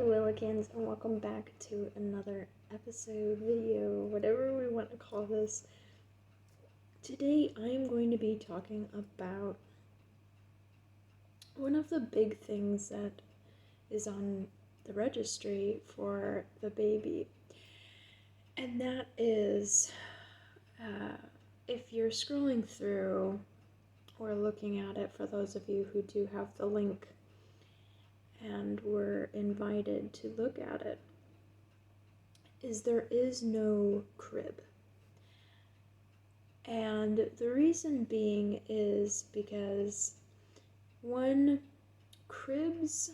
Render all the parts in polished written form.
Hello, Willikins, and welcome back to another episode, video, whatever we want to call this. Today, I am going to be talking about one of the big things that is on the registry for the baby, and that is if you're scrolling through or looking at it, for those of you who do have the link and were invited to look at it, is there is no crib. And the reason being is because, one, cribs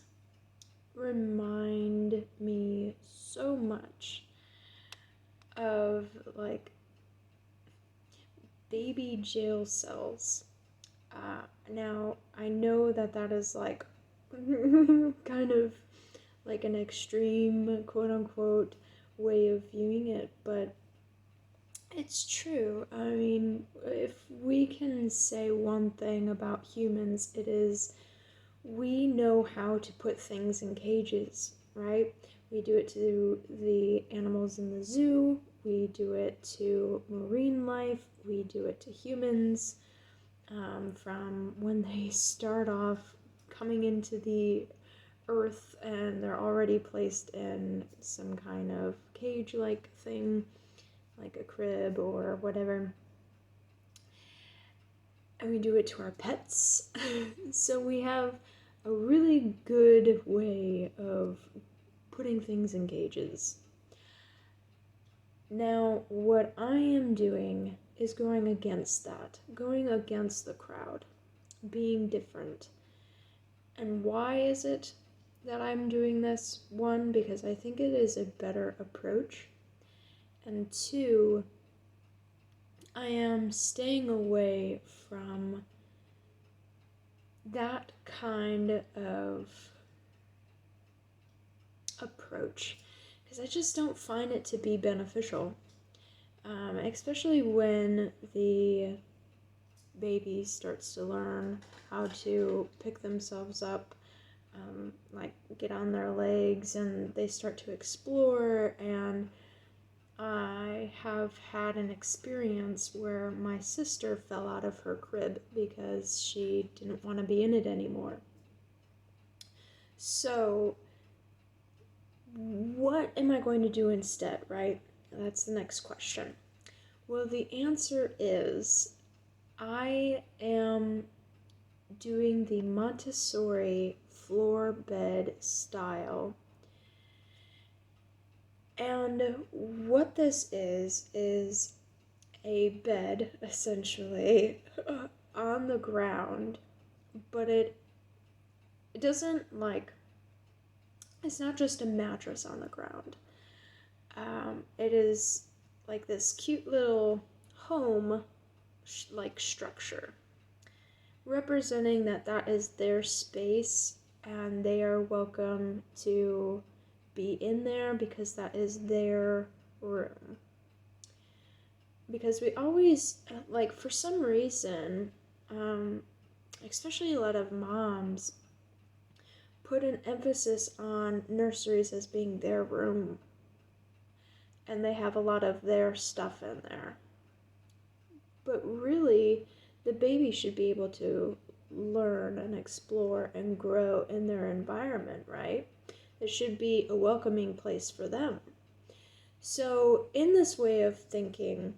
remind me so much of like baby jail cells. Now, I know that is like kind of like an extreme, quote unquote, way of viewing it, but it's true. I mean, if we can say one thing about humans, it is we know how to put things in cages, right? We do it to the animals in the zoo, we do it to marine life, we do it to humans, from when they start off coming into the earth and they're already placed in some kind of cage-like thing, like a crib or whatever. And we do it to our pets. So we have a really good way of putting things in cages. Now, what I am doing is going against that, going against the crowd, being different. And why is it that I'm doing this? One, because I think it is a better approach. And two, I am staying away from that kind of approach because I just don't find it to be beneficial, especially when the baby starts to learn how to pick themselves up, like get on their legs, and they start to explore. And I have had an experience where my sister fell out of her crib because she didn't want to be in it anymore. So, what am I going to do instead, right? That's the next question. Well, the answer is I am doing the Montessori floor bed style. And what this is a bed, essentially, on the ground, but it doesn't like, it's not just a mattress on the ground. It is like this cute little home like structure, representing that is their space and they are welcome to be in there because that is their room. Because we always, like, for some reason, especially a lot of moms put an emphasis on nurseries as being their room, and they have a lot of their stuff in there. But really, the baby should be able to learn and explore and grow in their environment, right? It should be a welcoming place for them. So in this way of thinking,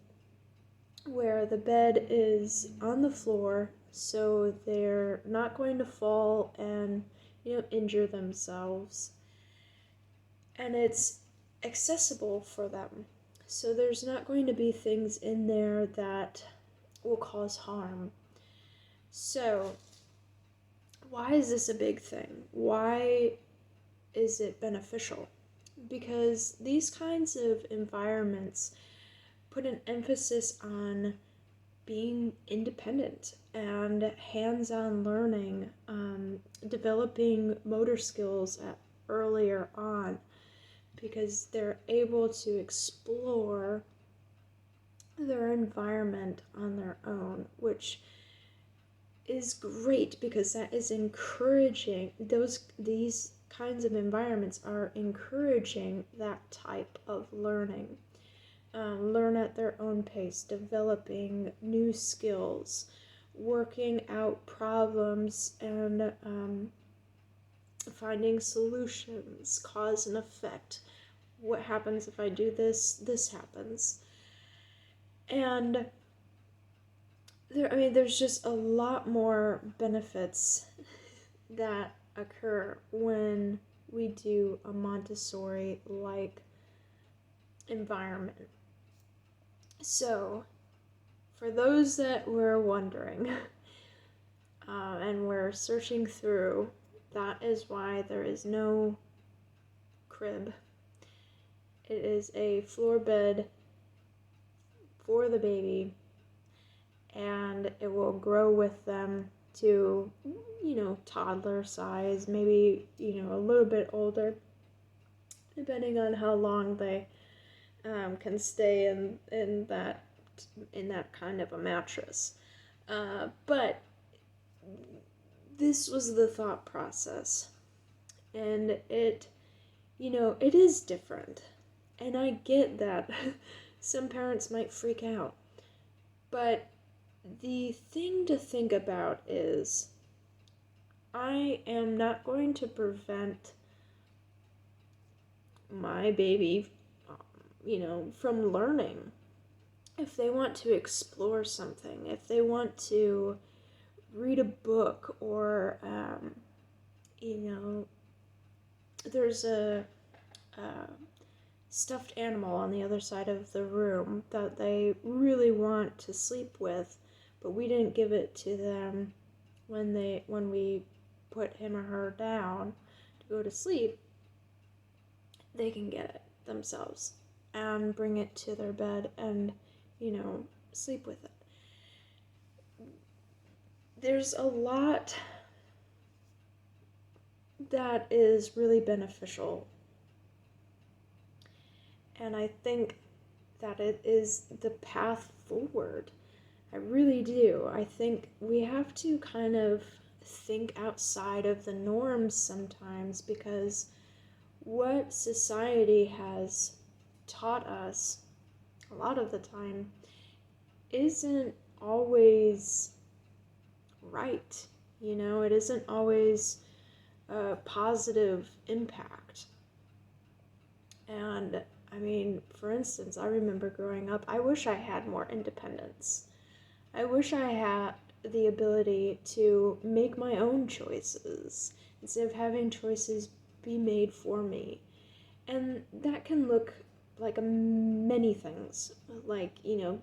where the bed is on the floor so they're not going to fall and injure themselves, and it's accessible for them, so there's not going to be things in there that will cause harm. So why is this a big thing? Why is it beneficial? Because these kinds of environments put an emphasis on being independent and hands-on learning, developing motor skills earlier on, because they're able to explore their environment on their own, which is great because that is encouraging these kinds of environments are encouraging that type of learning. Learn at their own pace, developing new skills, working out problems, and finding solutions, cause and effect. What happens if I do this? This happens. And there's just a lot more benefits that occur when we do a Montessori-like environment. So, for those that were wondering, and we're searching through, that is why there is no crib. It is a floor bed for the baby, and it will grow with them to, toddler size, maybe, a little bit older, depending on how long they can stay in that kind of a mattress. But this was the thought process, and it is different, and I get that some parents might freak out, but the thing to think about is I am not going to prevent my baby, from learning. If they want to explore something, if they want to read a book, or, there's a stuffed animal on the other side of the room that they really want to sleep with, but we didn't give it to them when we put him or her down to go to sleep, they can get it themselves and bring it to their bed and, sleep with it. There's a lot that is really beneficial, and I think that it is the path forward. I really do. I think we have to kind of think outside of the norms sometimes, because what society has taught us a lot of the time isn't always right. It isn't always a positive impact. And for instance, I remember growing up, I wish I had more independence. I wish I had the ability to make my own choices instead of having choices be made for me. And that can look like many things, like,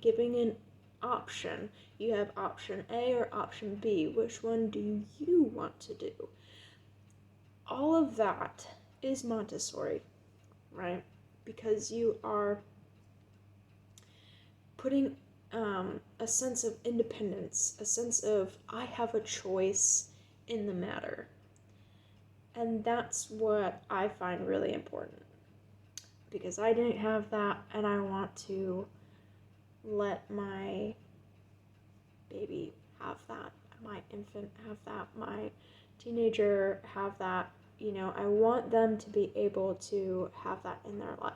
giving an option. You have option A or option B. Which one do you want to do? All of that is Montessori, right? Because you are putting a sense of independence, a sense of I have a choice in the matter. And that's what I find really important, because I didn't have that, and I want to let my baby have that, my infant have that, my teenager have that. I want them to be able to have that in their life,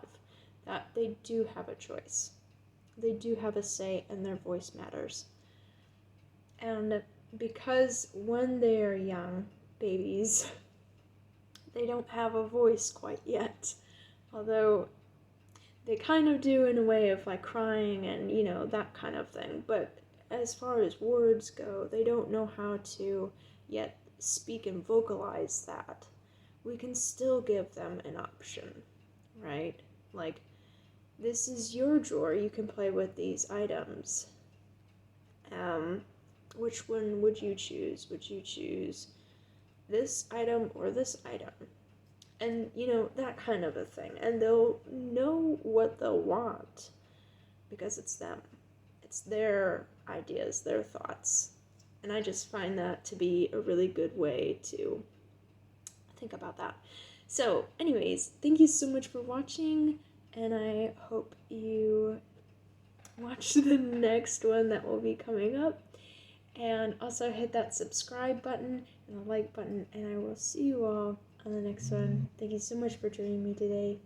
that they do have a choice. They do have a say, and their voice matters. And because when they are young babies, they don't have a voice quite yet, although they kind of do in a way of like crying and, that kind of thing. But as far as words go, they don't know how to yet speak and vocalize that. We can still give them an option, right? Like, this is your drawer, you can play with these items. Which one would you choose? Would you choose this item or this item? And, that kind of a thing. And they'll know what they'll want, because it's them. It's their ideas, their thoughts. And I just find that to be a really good way to think about that. So, anyways, thank you so much for watching, and I hope you watch the next one that will be coming up. And also hit that subscribe button and the like button, and I will see you all on the next one. Thank you so much for joining me today.